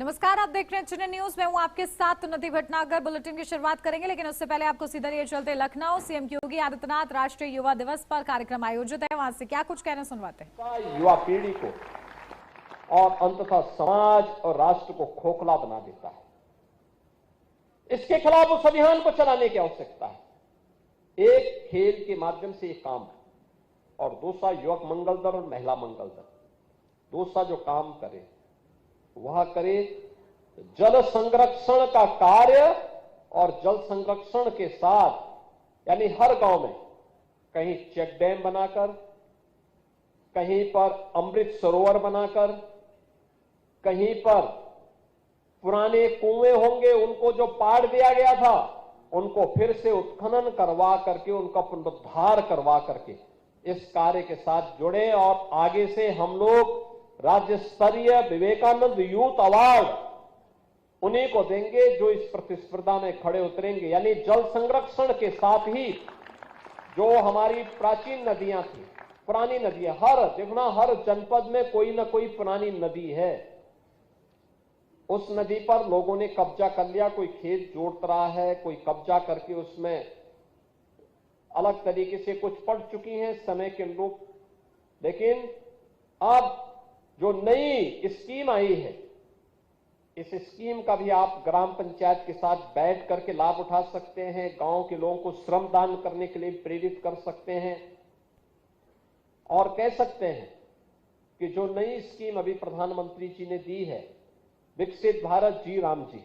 नमस्कार, आप देख रहे हैं चुने न्यूज। मैं हूं आपके साथ उन्नति भटनागर। बुलेटिन की शुरुआत करेंगे, लेकिन उससे पहले आपको सीधा लिए चलते लखनऊ। सीएम योगी आदित्यनाथ राष्ट्रीय युवा दिवस पर कार्यक्रम आयोजित है, वहां से क्या कुछ कहना सुनवाते हैं। युवा पीढ़ी को और अंततः समाज और राष्ट्र को खोखला बना देता है। इसके खिलाफ उस अभियान को चलाने की आवश्यकता है। एक खेल के माध्यम से एक काम और दूसरा युवक मंगल दल और महिला मंगल दल, दूसरा जो काम करे वह करे जल संरक्षण का कार्य। और जल संरक्षण के साथ यानी हर गांव में कहीं चेक डैम बनाकर, कहीं पर अमृत सरोवर बनाकर, कहीं पर पुराने कुएं होंगे उनको जो पाड़ दिया गया था उनको फिर से उत्खनन करवा करके उनका पुनरुद्धार करवा करके इस कार्य के साथ जुड़े। और आगे से हम लोग राज्य स्तरीय विवेकानंद यूथ अवार्ड उन्हीं को देंगे जो इस प्रतिस्पर्धा में खड़े उतरेंगे। यानी जल संरक्षण के साथ ही जो हमारी प्राचीन नदियां थी, पुरानी नदियां, हर जनपद में कोई ना कोई पुरानी नदी है। उस नदी पर लोगों ने कब्जा कर लिया, कोई खेत जोत रहा है, कोई कब्जा करके उसमें अलग तरीके से कुछ पड़ चुकी हैं समय के अनुरूप। लेकिन अब जो नई स्कीम आई है, इस स्कीम का भी आप ग्राम पंचायत के साथ बैठ करके लाभ उठा सकते हैं। गांव के लोगों को श्रमदान करने के लिए प्रेरित कर सकते हैं और कह सकते हैं कि जो नई स्कीम अभी प्रधानमंत्री जी ने दी है, विकसित भारत जी राम जी,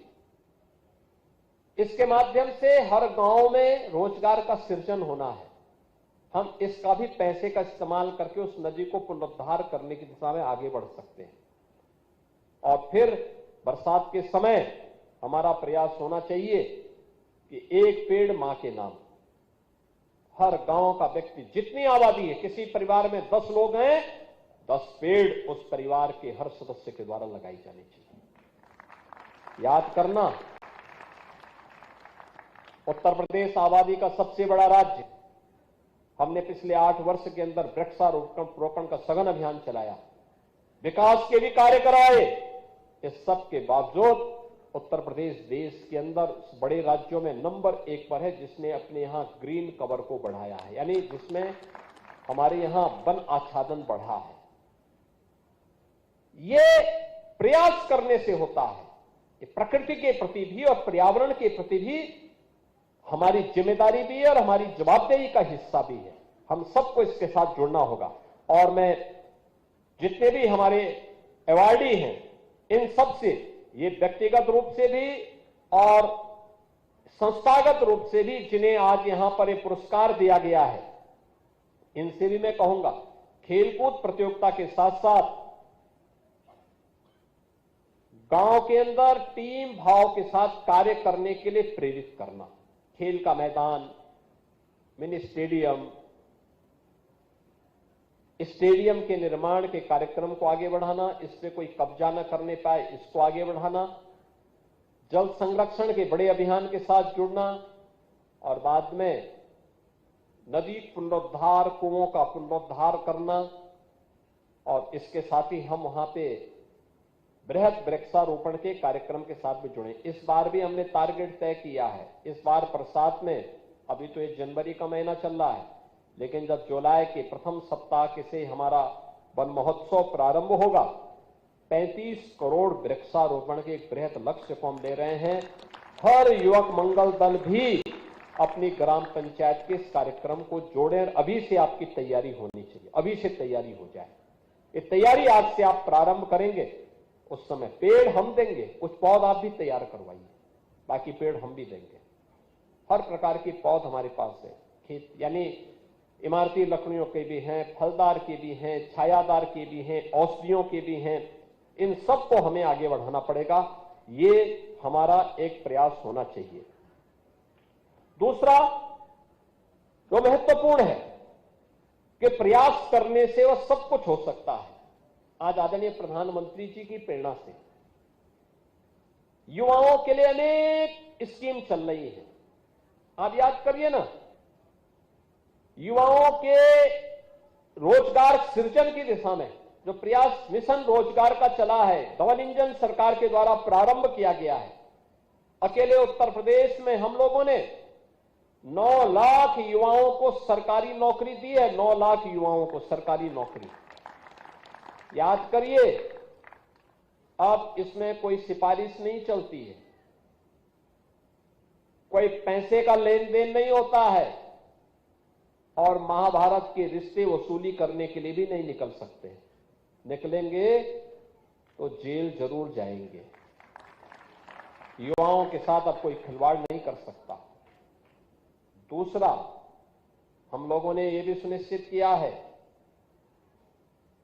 इसके माध्यम से हर गांव में रोजगार का सृजन होना है। हम इसका भी पैसे का इस्तेमाल करके उस नदी को पुनरुद्धार करने की दिशा में आगे बढ़ सकते हैं। और फिर बरसात के समय हमारा प्रयास होना चाहिए कि एक पेड़ मां के नाम। हर गांव का व्यक्ति, जितनी आबादी है, किसी परिवार में 10 लोग हैं, 10 पेड़ उस परिवार के हर सदस्य के द्वारा लगाई जानी चाहिए। याद करना, उत्तर प्रदेश आबादी का सबसे बड़ा राज्य। हमने पिछले 8 वर्ष के अंदर वृक्षारोपण का सघन अभियान चलाया, विकास के भी कार्य कराए। इस सब के बावजूद उत्तर प्रदेश देश के अंदर बड़े राज्यों में नंबर 1 पर है, जिसने अपने यहां ग्रीन कवर को बढ़ाया है, यानी जिसमें हमारे यहां वन आच्छादन बढ़ा है। ये प्रयास करने से होता है। ये प्रकृति के प्रति भी और पर्यावरण के प्रति भी हमारी जिम्मेदारी भी है और हमारी जवाबदेही का हिस्सा भी है। हम सबको इसके साथ जुड़ना होगा। और मैं जितने भी हमारे अवार्डी हैं, इन सब से, ये व्यक्तिगत रूप से भी और संस्थागत रूप से भी, जिन्हें आज यहां पर एक पुरस्कार दिया गया है, इनसे भी मैं कहूंगा खेलकूद प्रतियोगिता के साथ साथ गांव के अंदर टीम भाव के साथ कार्य करने के लिए प्रेरित करना। खेल का मैदान, मिनी स्टेडियम, स्टेडियम के निर्माण के कार्यक्रम को आगे बढ़ाना, इस पे कोई कब्जा न करने पाए इसको आगे बढ़ाना, जल संरक्षण के बड़े अभियान के साथ जुड़ना और बाद में नदी पुनरुद्धार, कुओं का पुनरुद्धार करना। और इसके साथ ही हम वहां पे बृहद वृक्षारोपण के कार्यक्रम के साथ भी जुड़े। इस बार भी हमने टारगेट तय किया है। इस बार बरसात में, अभी तो ये जनवरी का महीना चल रहा है, लेकिन जब जुलाई के प्रथम सप्ताह के से हमारा वन महोत्सव प्रारंभ होगा, 35 करोड़ वृक्षारोपण के एक बृहद लक्ष्य को हम ले रहे हैं। हर युवक मंगल दल भी अपनी ग्राम पंचायत के इस कार्यक्रम को जोड़े। अभी से आपकी तैयारी होनी चाहिए, अभी से तैयारी हो जाए। ये तैयारी आज से आप प्रारंभ करेंगे, उस समय पेड़ हम देंगे, कुछ पौध आप भी तैयार करवाइए, बाकी पेड़ हम भी देंगे। हर प्रकार की पौध हमारे पास है। खेत यानी इमारती लकड़ियों के भी हैं, फलदार के भी हैं, छायादार के भी हैं, औषधियों के भी हैं। इन सब को हमें आगे बढ़ाना पड़ेगा। ये हमारा एक प्रयास होना चाहिए। दूसरा जो महत्वपूर्ण है कि प्रयास करने से वह सब कुछ हो सकता है। आज आदरणीय प्रधानमंत्री जी की प्रेरणा से युवाओं के लिए अनेक स्कीम चल रही है। आप याद करिए ना, युवाओं के रोजगार सृजन की दिशा में जो प्रयास मिशन रोजगार का चला है, डबल इंजन सरकार के द्वारा प्रारंभ किया गया है। अकेले उत्तर प्रदेश में हम लोगों ने 9 लाख युवाओं को सरकारी नौकरी दी है। 9 लाख युवाओं को सरकारी नौकरी। याद करिए, अब इसमें कोई सिफारिश नहीं चलती है, कोई पैसे का लेन देन नहीं होता है, और महाभारत के रिश्ते वसूली करने के लिए भी नहीं निकल सकते। निकलेंगे तो जेल जरूर जाएंगे। युवाओं के साथ अब कोई खिलवाड़ नहीं कर सकता। दूसरा, हम लोगों ने यह भी सुनिश्चित किया है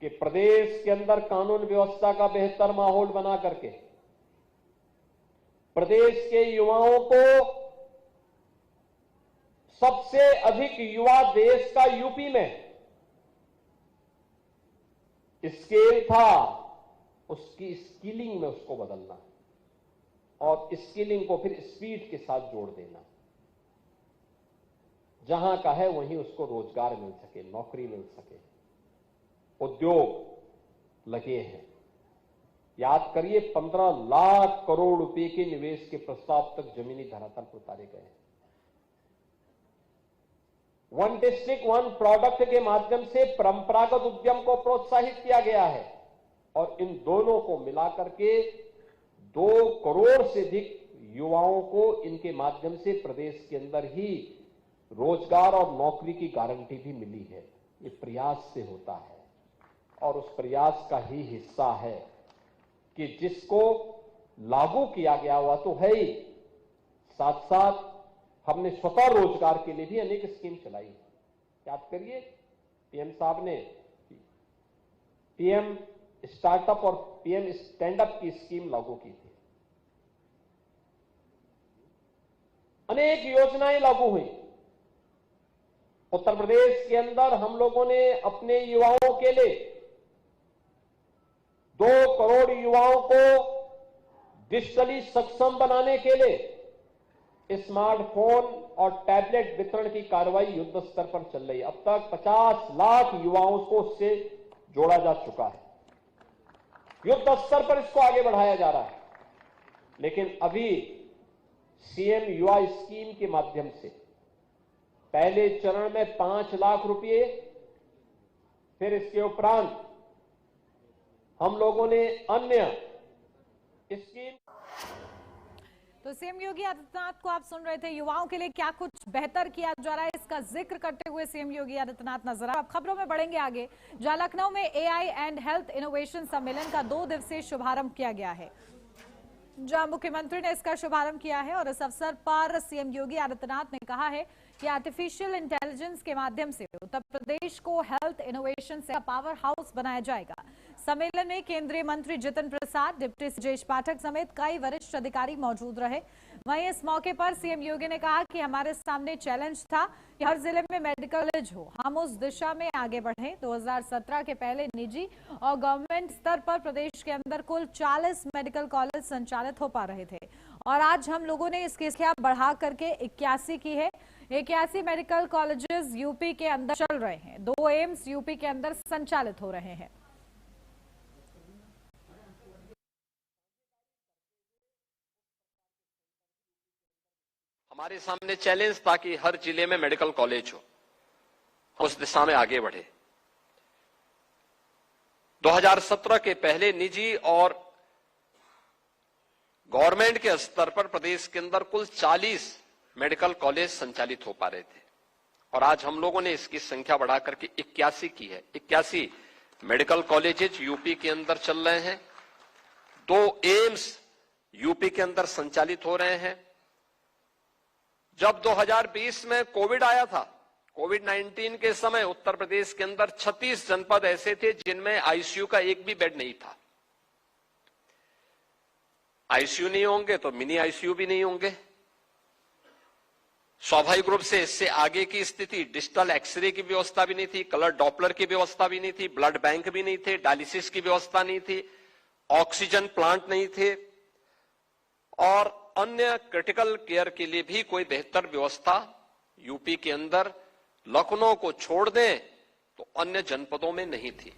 कि प्रदेश के अंदर कानून व्यवस्था का बेहतर माहौल बना करके प्रदेश के युवाओं को, सबसे अधिक युवा देश का यूपी में स्केल था, उसकी स्किलिंग में उसको बदलना और स्किलिंग को फिर स्पीड के साथ जोड़ देना। जहां का है वहीं उसको रोजगार मिल सके, नौकरी मिल सके, उद्योग लगे हैं। याद करिए, 15 लाख करोड़ रुपए के निवेश के प्रस्ताव तक जमीनी धरातल पर उतारे गए हैं। वन डिस्ट्रिक्ट वन प्रोडक्ट के माध्यम से परंपरागत उद्यम को प्रोत्साहित किया गया है और इन दोनों को मिलाकर के 2 करोड़ से अधिक युवाओं को इनके माध्यम से प्रदेश के अंदर ही रोजगार और नौकरी की गारंटी भी मिली है। ये प्रयास से होता है और उस प्रयास का ही हिस्सा है कि जिसको लागू किया गया हुआ तो है ही, साथ साथ हमने स्वतः रोजगार के लिए भी अनेक स्कीम चलाई है। याद करिए, पीएम साहब ने पीएम स्टार्टअप और पीएम स्टैंड अप की स्कीम लागू की थी। अनेक योजनाएं लागू हुई। उत्तर प्रदेश के अंदर हम लोगों ने अपने युवाओं के लिए 2 करोड़ युवाओं को डिजिटली सक्षम बनाने के लिए स्मार्टफोन और टैबलेट वितरण की कार्रवाई युद्ध स्तर पर चल रही है। अब तक 50 लाख युवाओं को उससे जोड़ा जा चुका है। युद्ध स्तर पर इसको आगे बढ़ाया जा रहा है। लेकिन अभी सीएम युवा स्कीम के माध्यम से पहले चरण में 5 लाख रुपए, फिर इसके उपरांत हम लोगों ने अन्य स्कीम। तो सीएम योगी आदित्यनाथ को आप सुन रहे थे। युवाओं के लिए क्या कुछ बेहतर किया जा रहा है, इसका जिक्र करते हुए सीएम योगी आदित्यनाथ नजर आ। अब खबरों में बढ़ेंगे आगे, जहां लखनऊ में एआई एंड हेल्थ इनोवेशन सम्मेलन का 2 दिवसीय शुभारंभ किया गया है, जहां मुख्यमंत्री ने इसका शुभारंभ किया है। और इस अवसर पर सीएम योगी आदित्यनाथ ने कहा है कि आर्टिफिशियल इंटेलिजेंस के माध्यम से उत्तर प्रदेश को हेल्थ इनोवेशन से पावर हाउस बनाया जाएगा। सम्मेलन में केंद्रीय मंत्री जितेंद्र प्रसाद, डिप्टी सुजेश पाठक समेत कई वरिष्ठ अधिकारी मौजूद रहे। वहीं इस मौके पर सीएम योगी ने कहा कि हमारे सामने चैलेंज था कि हर जिले में मेडिकल कॉलेज हो, हम उस दिशा में आगे बढ़े। 2017 के पहले निजी और गवर्नमेंट स्तर पर प्रदेश के अंदर कुल 40 मेडिकल कॉलेज संचालित हो पा रहे थे और आज हम लोगों ने इसकी संख्या बढ़ा करके 81 की है। 81 मेडिकल कॉलेजेस यूपी के अंदर चल रहे हैं। 2 एम्स यूपी के अंदर संचालित हो रहे हैं। हमारे सामने चैलेंज था कि हर जिले में मेडिकल कॉलेज हो, उस दिशा में आगे बढ़े। 2017 के पहले निजी और गवर्नमेंट के स्तर पर प्रदेश के अंदर कुल 40 मेडिकल कॉलेज संचालित हो पा रहे थे और आज हम लोगों ने इसकी संख्या बढ़ाकर के 81 की है। 81 मेडिकल कॉलेजेस यूपी के अंदर चल रहे हैं। 2 एम्स यूपी के अंदर संचालित हो रहे हैं। जब 2020 में कोविड आया था, कोविड-19 के समय उत्तर प्रदेश के अंदर 36 जनपद ऐसे थे जिनमें आईसीयू का एक भी बेड नहीं था। आईसीयू नहीं होंगे तो मिनी आईसीयू भी नहीं होंगे। स्वाभाविक रूप से इससे आगे की स्थिति, डिजिटल एक्सरे की व्यवस्था भी नहीं थी, कलर डॉपलर की व्यवस्था भी नहीं थी, ब्लड बैंक भी नहीं थे, डायलिसिस की व्यवस्था नहीं थी, ऑक्सीजन प्लांट नहीं थे और अन्य क्रिटिकल केयर के लिए भी कोई बेहतर व्यवस्था यूपी के अंदर, लखनऊ को छोड़ दें तो अन्य जनपदों में नहीं थी।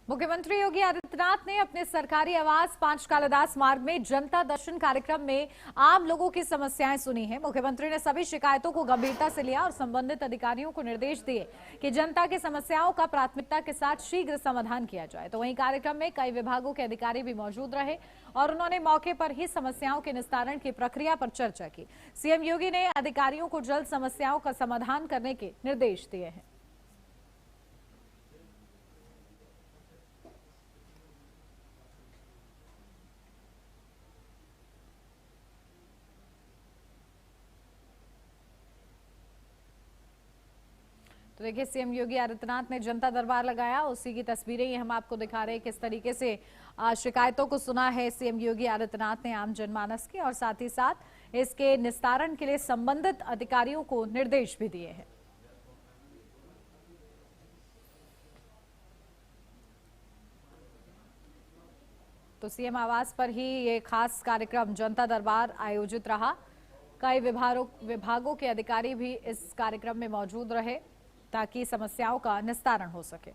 मुख्यमंत्री योगी आदित्यनाथ ने अपने सरकारी आवास 5 कालिदास मार्ग में जनता दर्शन कार्यक्रम में आम लोगों की समस्याएं सुनी हैं। मुख्यमंत्री ने सभी शिकायतों को गंभीरता से लिया और संबंधित अधिकारियों को निर्देश दिए कि जनता की समस्याओं का प्राथमिकता के साथ शीघ्र समाधान किया जाए। तो वहीं कार्यक्रम में कई विभागों के अधिकारी भी मौजूद रहे और उन्होंने मौके पर ही समस्याओं के निस्तारण की प्रक्रिया पर चर्चा की। सीएम योगी ने अधिकारियों को जल्द समस्याओं का समाधान करने के निर्देश दिए हैं। तो देखिए, सीएम योगी आदित्यनाथ ने जनता दरबार लगाया, उसी की तस्वीरें ये हम आपको दिखा रहे हैं किस तरीके से शिकायतों को सुना है सीएम योगी आदित्यनाथ ने आम जनमानस की, और साथ ही साथ इसके निस्तारण के लिए संबंधित अधिकारियों को निर्देश भी दिए हैं। तो सीएम आवास पर ही ये खास कार्यक्रम जनता दरबार आयोजित रहा। कई विभागों के अधिकारी भी इस कार्यक्रम में मौजूद रहे ताकि समस्याओं का निस्तारण हो सके।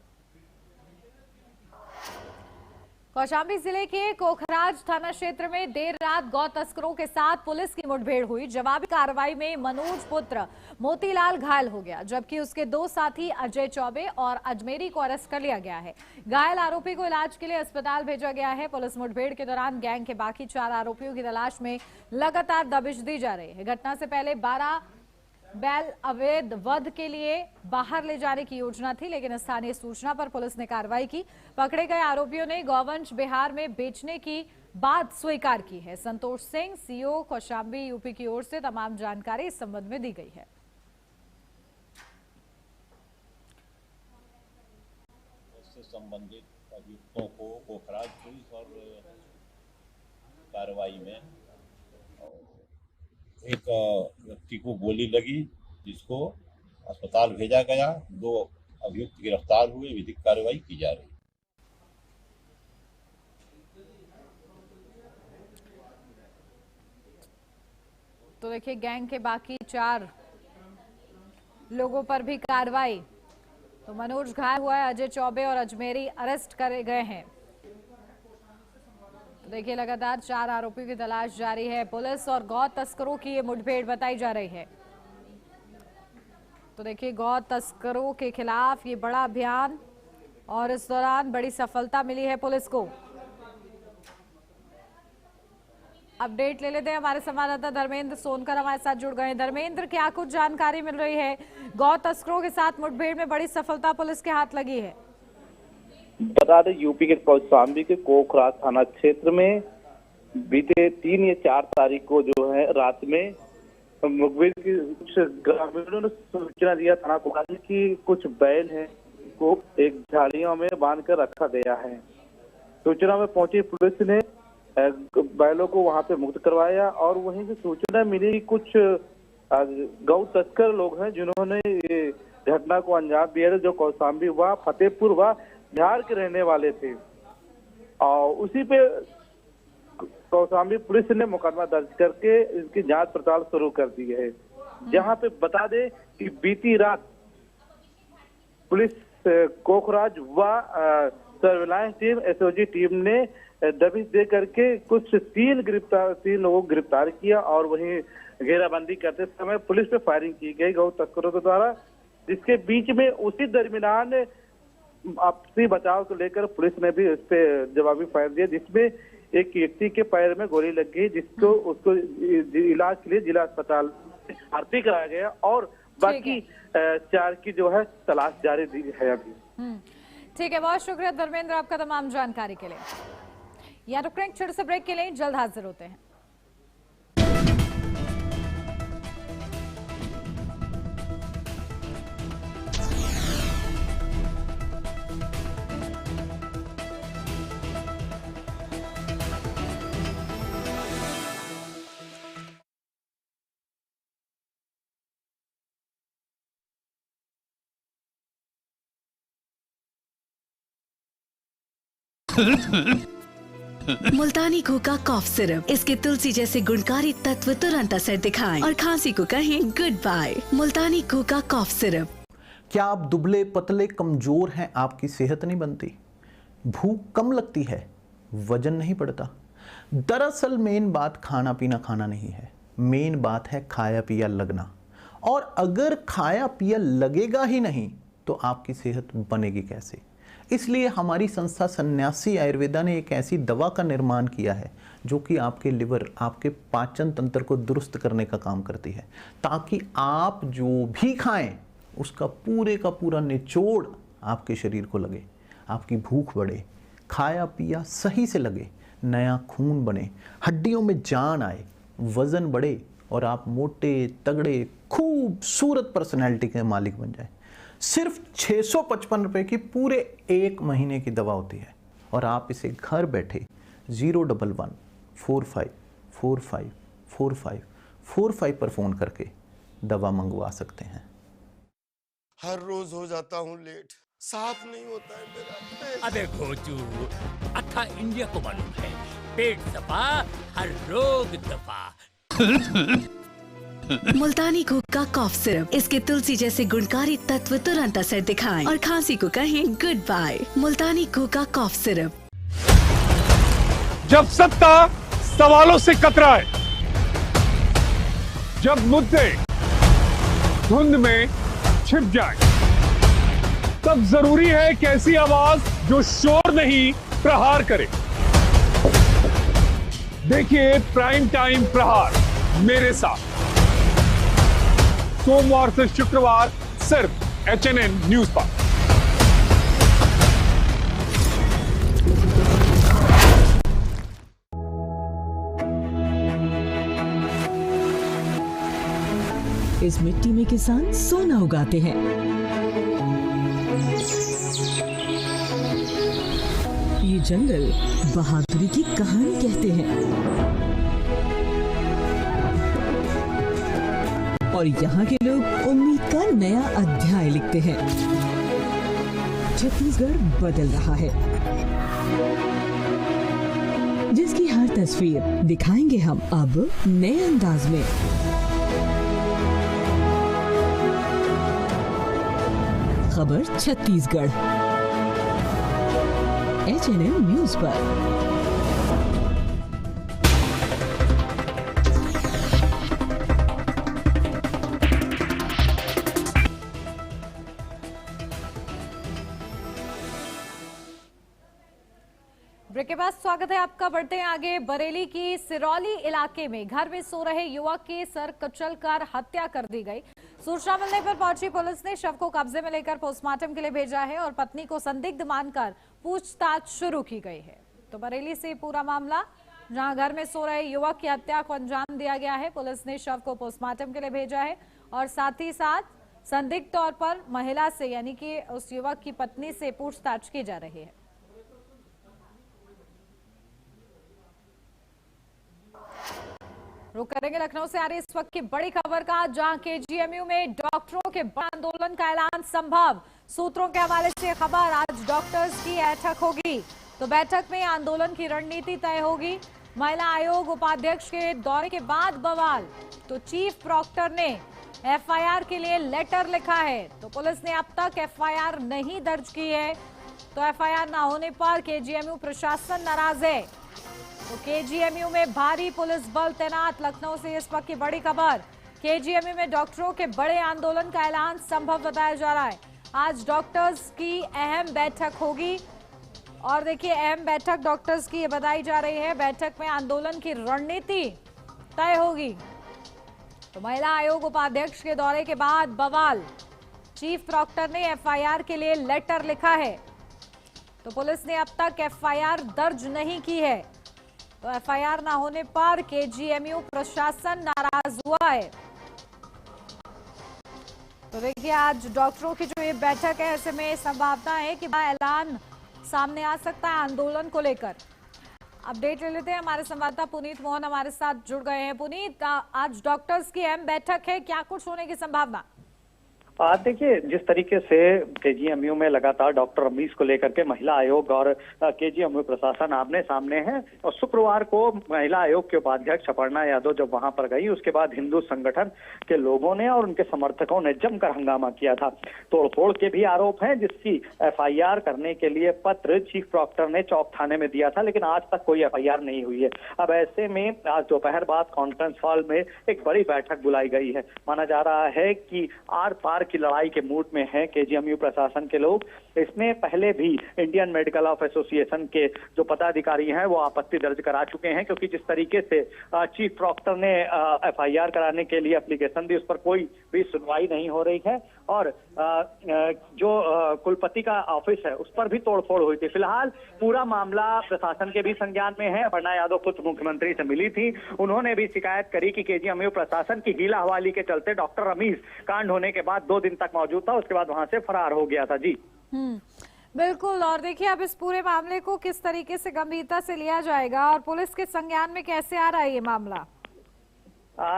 कौशाम्बी जिले के कोखराज थाना क्षेत्र में देर रात गौ तस्करों के साथ पुलिस की मुठभेड़ हुई। जवाबी कार्रवाई में मनोज पुत्र मोतीलाल घायल हो गया, जबकि उसके 2 साथी अजय चौबे और अजमेरी को अरेस्ट कर लिया गया है। घायल आरोपी को इलाज के लिए अस्पताल भेजा गया है। पुलिस मुठभेड़ के दौरान गैंग के बाकी 4 आरोपियों की तलाश में लगातार दबिश दी जा रही है। घटना से पहले 12 बैल अवैध वध के लिए बाहर ले जाने की योजना थी, लेकिन स्थानीय सूचना पर पुलिस ने कार्रवाई की। पकड़े गए आरोपियों ने गौवंश बिहार में बेचने की बात स्वीकार की है। संतोष सिंह, सीओ कौशाम्बी यूपी की ओर से तमाम जानकारी इस संबंध में दी गई है। इससे संबंधित अभियुक्तों को कोखराज पुलिस और कार्रवाई में एक व्यक्ति को गोली लगी, जिसको अस्पताल भेजा गया। 2 अभियुक्त गिरफ्तार हुए, विधिक कार्रवाई की जा रही है। तो देखिए, गैंग के बाकी 4 लोगों पर भी कार्रवाई। तो मनोज घायल हुआ है, अजय चौबे और अजमेरी अरेस्ट करे गए हैं। देखिए, लगातार 4 आरोपियों की तलाश जारी है। पुलिस और गौ तस्करों की ये मुठभेड़ बताई जा रही है। तो देखिए, गौ तस्करों के खिलाफ ये बड़ा अभियान और इस दौरान बड़ी सफलता मिली है पुलिस को। अपडेट ले लेते हैं, हमारे संवाददाता धर्मेंद्र सोनकर हमारे साथ जुड़ गए हैं। धर्मेंद्र, क्या कुछ जानकारी मिल रही है? गौ तस्करों के साथ मुठभेड़ में बड़ी सफलता पुलिस के हाथ लगी है। बता दें, यूपी के कौशाम्बी के कोखराज थाना क्षेत्र में बीते 3 या 4 तारीख को जो है रात में मुखबिर की कुछ ग्रामीणों ने सूचना दिया थाना कोखराज की कुछ बैल हैं को एक झाड़ियों में बांध कर रखा गया है। सूचना में पहुंची पुलिस ने बैलों को वहां पे मुक्त करवाया और वहीं से सूचना मिली कुछ गौ तस्कर लोग हैं जिन्होंने ये घटना को अंजाम दिया, जो कौशाम्बी व फतेहपुर व बिहार के रहने वाले थे। और उसी पे कौशाम्बी पुलिस ने मुकदमा दर्ज करके इसकी जांच पड़ताल शुरू कर दी है। जहां पे बता दे कि बीती रात पुलिस कोखराज व सर्विलांस टीम, एसओजी टीम ने दबिश दे करके कुछ 3 लोगों को गिरफ्तार किया और वहीं घेराबंदी करते समय पुलिस पे फायरिंग की गई गौ तस्करों के द्वारा, जिसके बीच में उसी दरमियान आपसी बचाव को लेकर पुलिस ने भी इस पे जवाबी फायर दिया, जिसमें एक व्यक्ति के पैर में गोली लग गई, जिसको उसको इलाज के लिए जिला अस्पताल भर्ती कराया गया और बाकी 4 की जो है तलाश जारी दी है अभी। ठीक है, बहुत शुक्रिया धर्मेंद्र आपका तमाम जानकारी के लिए। या रुक रहे छोटे से ब्रेक के लिए, जल्द हाजिर होते हैं। मुल्तानी घोका कॉफ सिरप, इसके तुलसी जैसे गुणकारी तत्व तुरंत असर दिखाएं और खांसी को कहें गुड बाय। मुल्तानी घोका कॉफ सिरप। क्या आप दुबले पतले कमजोर हैं, आपकी सेहत नहीं बनती? भूख कम लगती है, वजन नहीं बढ़ता। दरअसल मेन बात खाना पीना खाना नहीं है, मेन बात है खाया पिया लगना। और अगर खाया पिया लगेगा ही नहीं तो आपकी सेहत बनेगी कैसे? इसलिए हमारी संस्था सन्यासी आयुर्वेदा ने एक ऐसी दवा का निर्माण किया है जो कि आपके लिवर, आपके पाचन तंत्र को दुरुस्त करने का काम करती है, ताकि आप जो भी खाएं उसका पूरे का पूरा निचोड़ आपके शरीर को लगे, आपकी भूख बढ़े, खाया पिया सही से लगे, नया खून बने, हड्डियों में जान आए, वजन बढ़े और आप मोटे तगड़े खूबसूरत पर्सनैलिटी के मालिक बन जाए। सिर्फ 655 रुपए की पूरे 1 महीने की दवा होती है और आप इसे घर बैठे 011-45454545 पर फोन करके दवा मंगवा सकते हैं। हर रोज हो जाता हूँ लेट, साफ नहीं होता है मेरा पेट। अबे घोचू, अथा इंडिया को मालूम है, पेट दफा हर रोग दफा। मुल्तानी घोग का कॉफ सिरप, इसके तुलसी जैसे गुणकारी तत्व तुरंत असर दिखाएं और खांसी को कहें गुड बाय। मुल्तानी घोग का कॉफ सिरप। जब सत्ता सवालों से कतराए, जब मुद्दे धुंध में छिप जाए, तब जरूरी है एक ऐसी आवाज जो शोर नहीं प्रहार करे। देखिए प्राइम टाइम प्रहार मेरे साथ, सोमवार से शुक्रवार सिर्फ HNN न्यूज पर। इस मिट्टी में किसान सोना उगाते हैं। ये जंगल बहादुरी की कहानी कहते हैं और यहाँ के लोग उम्मीद का नया अध्याय लिखते हैं। छत्तीसगढ़ बदल रहा है, जिसकी हर तस्वीर दिखाएंगे हम अब नए अंदाज में। खबर छत्तीसगढ़, HNN न्यूज पर। ब्रेक के बाद स्वागत है आपका। बढ़ते हैं आगे। बरेली की सिरौली इलाके में घर में सो रहे युवक की सर कुचलकर हत्या कर दी गई। सूचना मिलने पर पहुंची पुलिस ने शव को कब्जे में लेकर पोस्टमार्टम के लिए भेजा है और पत्नी को संदिग्ध मानकर पूछताछ शुरू की गई है। तो बरेली से पूरा मामला, जहां घर में सो रहे युवक की हत्या को अंजाम दिया गया है। पुलिस ने शव को पोस्टमार्टम के लिए भेजा है और साथ ही साथ संदिग्ध तौर पर महिला से, यानी कि उस युवक की पत्नी से पूछताछ की जा रही है। रुक करेंगे लखनऊ से आ रही इस वक्त की बड़ी खबर का, जहां KGMU में डॉक्टरों के बड़े आंदोलन का ऐलान संभव। सूत्रों के हवाले से खबर, आज डॉक्टर्स की बैठक होगी। तो बैठक में आंदोलन की रणनीति तय होगी। महिला आयोग उपाध्यक्ष के दौरे के बाद बवाल। तो चीफ प्रॉक्टर ने FIR के लिए लेटर लिखा है। तो पुलिस ने अब तक FIR नहीं दर्ज की है। तो FIR ना होने पर KGMU प्रशासन नाराज है। तो KGMU में भारी पुलिस बल तैनात। लखनऊ से इस वक्त की बड़ी खबर, KGMU में डॉक्टरों के बड़े आंदोलन का ऐलान संभव बताया जा रहा है। आज डॉक्टर्स की अहम बैठक होगी और देखिए अहम बैठक डॉक्टर्स की बताई जा रही है। बैठक में आंदोलन की रणनीति तय होगी। तो महिला आयोग उपाध्यक्ष के दौरे के बाद बवाल। चीफ प्रॉक्टर ने FIR के लिए लेटर लिखा है। तो पुलिस ने अब तक FIR दर्ज नहीं की है। तो FIR ना होने पर KGMU प्रशासन नाराज हुआ है। तो देखिए आज डॉक्टरों की जो ये बैठक है, ऐसे में संभावना है कि ऐलान सामने आ सकता है आंदोलन को लेकर। अपडेट ले लेते हैं, हमारे संवाददाता पुनीत मोहन हमारे साथ जुड़ गए हैं। पुनीत, आज डॉक्टर्स की अहम बैठक है, क्या कुछ होने की संभावना? देखिए, जिस तरीके से केजीएमयू में लगातार डॉक्टर रमीज को लेकर के महिला आयोग और केजीएमयू प्रशासन आमने सामने है, और शुक्रवार को महिला आयोग के उपाध्यक्ष अपर्णा यादव जब वहां पर गई, उसके बाद हिंदू संगठन के लोगों ने और उनके समर्थकों ने जमकर हंगामा किया था। तोड़फोड़ के भी आरोप हैं, जिसकी एफआईआर करने के लिए पत्र चीफ प्रॉक्टर ने चौक थाने में दिया था, लेकिन आज तक कोई एफआईआर नहीं हुई है। अब ऐसे में आज दोपहर बाद कॉन्फ्रेंस हॉल में एक बड़ी बैठक बुलाई गई है। माना जा रहा है कि आर पार की लड़ाई के मूड में है केजीएमयू प्रशासन के लोग। इसमें पहले भी इंडियन मेडिकल ऑफ एसोसिएशन के जो पदाधिकारी हैं वो आपत्ति दर्ज करा चुके हैं, क्योंकि जिस तरीके से चीफ प्रॉक्टर ने एफआईआर कराने के लिए एप्लीकेशन दी, उस पर कोई भी सुनवाई नहीं हो रही है, और जो कुलपति का ऑफिस है उस पर भी तोड़फोड़ हुई थी। फिलहाल पूरा मामला प्रशासन के भी संज्ञान में है। अपर्णा यादव खुद मुख्यमंत्री से मिली थी, उन्होंने भी शिकायत करी कि केजीएमयू प्रशासन की हीला हवाली के चलते डॉक्टर रमीज कांड होने के बाद 2 दिन तक मौजूद था, उसके बाद वहां से फरार हो गया था। जी बिल्कुल। और देखिए, अब इस पूरे मामले को किस तरीके से गंभीरता से लिया जाएगा और पुलिस के संज्ञान में कैसे आ रहा है ये मामला?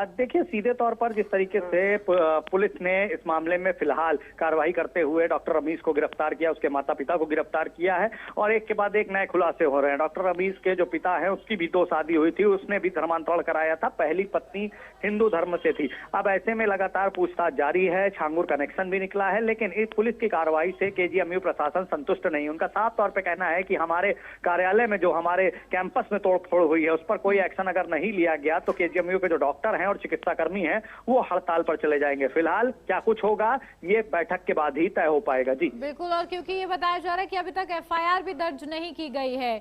देखिए, सीधे तौर पर जिस तरीके से पुलिस ने इस मामले में फिलहाल कार्रवाई करते हुए डॉक्टर रमीज को गिरफ्तार किया, उसके माता पिता को गिरफ्तार किया है, और एक के बाद एक नए खुलासे हो रहे हैं। डॉक्टर रमीज के जो पिता हैं उसकी भी 2 शादी हुई थी, उसने भी धर्मांतरण कराया था, पहली पत्नी हिंदू धर्म से थी। अब ऐसे में लगातार पूछताछ जारी है, छांगुर कनेक्शन भी निकला है, लेकिन इस पुलिस की कार्रवाई से केजीएमयू प्रशासन संतुष्ट नहीं। उनका साफ तौर पर कहना है कि हमारे कार्यालय में जो हमारे कैंपस में तोड़फोड़ हुई है उस पर कोई एक्शन अगर नहीं लिया गया तो केजीएमयू के जो डॉक्टर हैं और चिकित्सा कर्मी हैं वो हड़ताल पर चले जाएंगे। फिलहाल क्या कुछ होगा ये बैठक के बाद ही तय हो पाएगा। जी बिल्कुल। और क्योंकि ये बताया जा रहा है कि अभी तक एफआईआर भी दर्ज नहीं की गई है,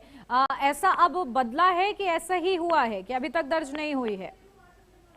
ऐसा अब बदला है कि ऐसा ही हुआ है कि अभी तक दर्ज नहीं हुई है?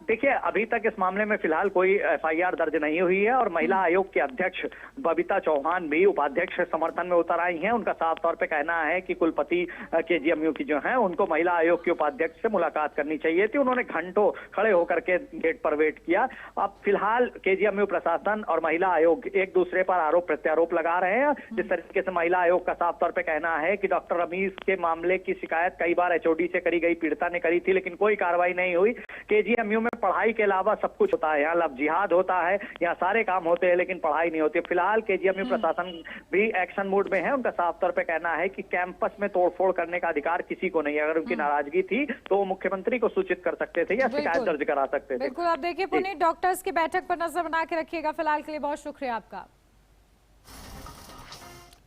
देखिए, अभी तक इस मामले में फिलहाल कोई एफआईआर दर्ज नहीं हुई है, और महिला आयोग के अध्यक्ष बबीता चौहान भी उपाध्यक्ष समर्थन में उतर आई हैं। उनका साफ तौर पे कहना है कि कुलपति केजीएमयू की जो है उनको महिला आयोग के उपाध्यक्ष से मुलाकात करनी चाहिए थी। उन्होंने घंटों खड़े होकर के गेट पर वेट किया। अब फिलहाल केजीएमयू प्रशासन और महिला आयोग एक दूसरे पर आरोप प्रत्यारोप लगा रहे हैं। जिस तरीके से महिला आयोग का साफ तौर पे कहना है कि डॉक्टर रमीज के मामले की शिकायत कई बार एचओडी से करी गई, पीड़िता ने करी थी, लेकिन कोई कार्रवाई नहीं हुई। केजीएमयू में पढ़ाई के अलावा सब कुछ होता है, यहाँ लव जिहाद होता है, यहाँ सारे काम होते हैं, लेकिन पढ़ाई नहीं होती। फिलहाल केजीएमयू प्रशासन भी एक्शन मोड में है। उनका साफ तौर पे कहना है कि कैंपस में तोड़फोड़ करने का अधिकार किसी को नहीं है। अगर उनकी नाराजगी थी तो वो मुख्यमंत्री को सूचित कर सकते थे या शिकायत दर्ज करा सकते थे। बिल्कुल। अब देखिए पुनीत, डॉक्टर्स की बैठक पर नजर बना के रखिएगा। फिलहाल के लिए बहुत शुक्रिया आपका।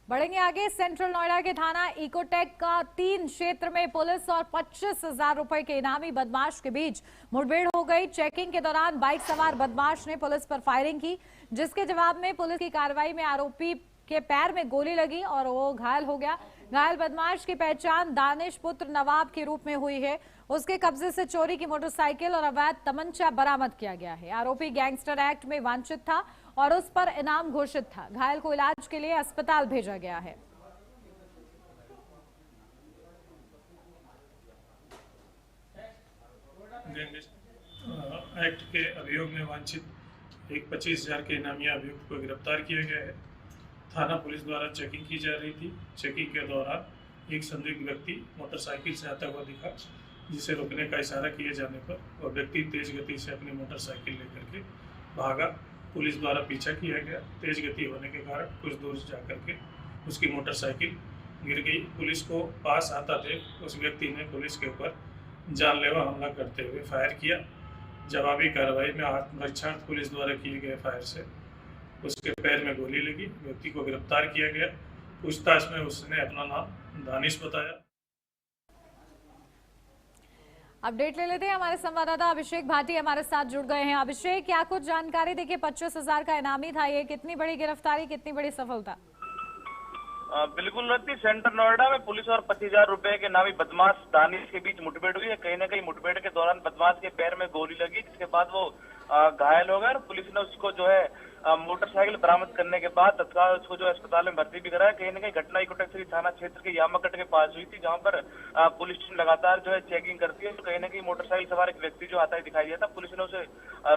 बढ़ेंगे आगे। सेंट्रल नोएडा के थाना इकोटेक का 3 क्षेत्र में पुलिस और 25,000 रुपए के इनामी बदमाश के बीच मुठभेड़ हो गई। चेकिंग के दौरान बाइक सवार बदमाश ने पुलिस पर फायरिंग की, जिसके जवाब में पुलिस की कार्रवाई में आरोपी के पैर में गोली लगी और वो घायल हो गया। घायल बदमाश की पहचान दानिश पुत्र नवाब के रूप में हुई है। उसके कब्जे से चोरी की मोटरसाइकिल और अवैध तमंचा बरामद किया गया है। आरोपी गैंगस्टर एक्ट में वांछित था और उस पर इनाम घोषित था। घायल को इलाज के लिए अस्पताल भेजा गया है। एक्ट के अभियोग में वांछित एक 25,000 के इनामी अभियुक्त को गिरफ्तार किया गया है। थाना पुलिस द्वारा चेकिंग की जा रही थी। चेकिंग के दौरान एक संदिग्ध व्यक्ति मोटरसाइकिल से आता हुआ दिखा, जिसे रोकने का इशारा किए जाने पर वह व्यक्ति तेज गति से अपनी मोटरसाइकिल लेकर के भागा। पुलिस द्वारा पीछा किया गया। तेज गति होने के कारण कुछ दूर जाकर के उसकी मोटरसाइकिल गिर गई। पुलिस को पास आता देख उस व्यक्ति ने पुलिस के ऊपर जानलेवा हमला करते हुए फायर किया। जवाबी कार्रवाई में आत्मरक्षा पुलिस द्वारा किए गए फायर से उसके पैर में गोली लगी। व्यक्ति को गिरफ्तार किया गया। पूछताछ में उसने अपना नाम दानिश बताया। अपडेट ले लेते हैं। हमारे संवाददाता अभिषेक भाटी हमारे साथ जुड़ गए हैं। अभिषेक, क्या कुछ जानकारी? देखिए 25,000 का इनामी था ये, कितनी बड़ी गिरफ्तारी, कितनी बड़ी सफलता? बिल्कुल रत्ती, सेंट्रल नोएडा में पुलिस और 25,000 रुपए के नामी बदमाश दानिश के बीच मुठभेड़ हुई है। कहीं न कहीं मुठभेड़ के दौरान बदमाश के पैर में गोली लगी, जिसके बाद वो घायल हो गया और पुलिस ने उसको जो है मोटरसाइकिल बरामद करने के बाद तत्काल उसको जो अस्पताल में भर्ती भी कराया। कहीं न कहीं घटना इकोटेक थाना क्षेत्र के यामाकट के पास हुई थी, जहां पर पुलिस टीम लगातार जो है चेकिंग करती है। तो कहीं न कहीं मोटरसाइकिल सवार एक व्यक्ति जो आता है दिखाई दिया था। पुलिस ने उसे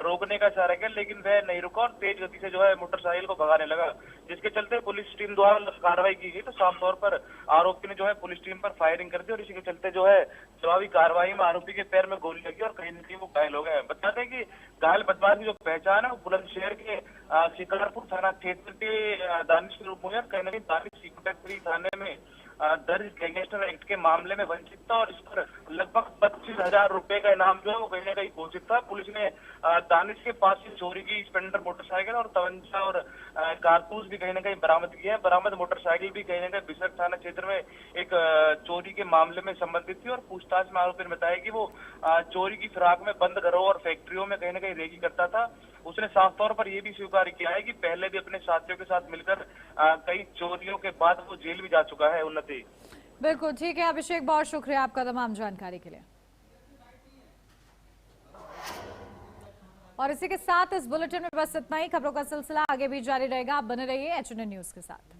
रोकने का इशारा किया, लेकिन वह नहीं रुका और तेज गति से जो है मोटरसाइकिल को भगाने लगा, जिसके चलते पुलिस टीम द्वारा कार्रवाई की गई। तो साफ तौर पर आरोपी ने जो है पुलिस टीम पर फायरिंग कर दी और इसी के चलते जो है जवाबी कार्रवाई में आरोपी के पैर में गोली लगी और कहीं न कहीं वो घायल हो गए। बता दें कि घायल बदमाश की जो पहचान है वो बुलंदशहर के शिकारपुर थाना क्षेत्र के दानिश के रूप में है। कहीं न कहीं दानिश सीकोटरी थाने में दर्ज गैंगस्टर एक्ट के मामले में वंचित था और इस पर लगभग 25,000 रुपए का इनाम जो है वो कहीं न कहीं घोषित था। पुलिस ने दानिश के पास से चोरी की स्प्लेंडर मोटरसाइकिल और तमंचा और कारतूस भी कहीं न कहीं बरामद किया है। बरामद मोटरसाइकिल भी कहीं न कहीं बिसरख थाना क्षेत्र में एक चोरी के मामले में संबंधित थी और पूछताछ में आरोपी ने बताया कि वो चोरी की फिराक में बंद घरों और फैक्ट्रियों में कहीं न कहीं रेकी करता था। उसने साफ तौर पर यह भी स्वीकार किया है कि पहले भी अपने साथियों के साथ मिलकर कई चोरियों के बाद वो जेल भी जा चुका है। उन्नति, बिल्कुल ठीक है अभिषेक, बहुत शुक्रिया आपका तमाम जानकारी के लिए। और इसी के साथ इस बुलेटिन में बस इतना ही। खबरों का सिलसिला आगे भी जारी रहेगा, आप बने रहिए HNN न्यूज के साथ।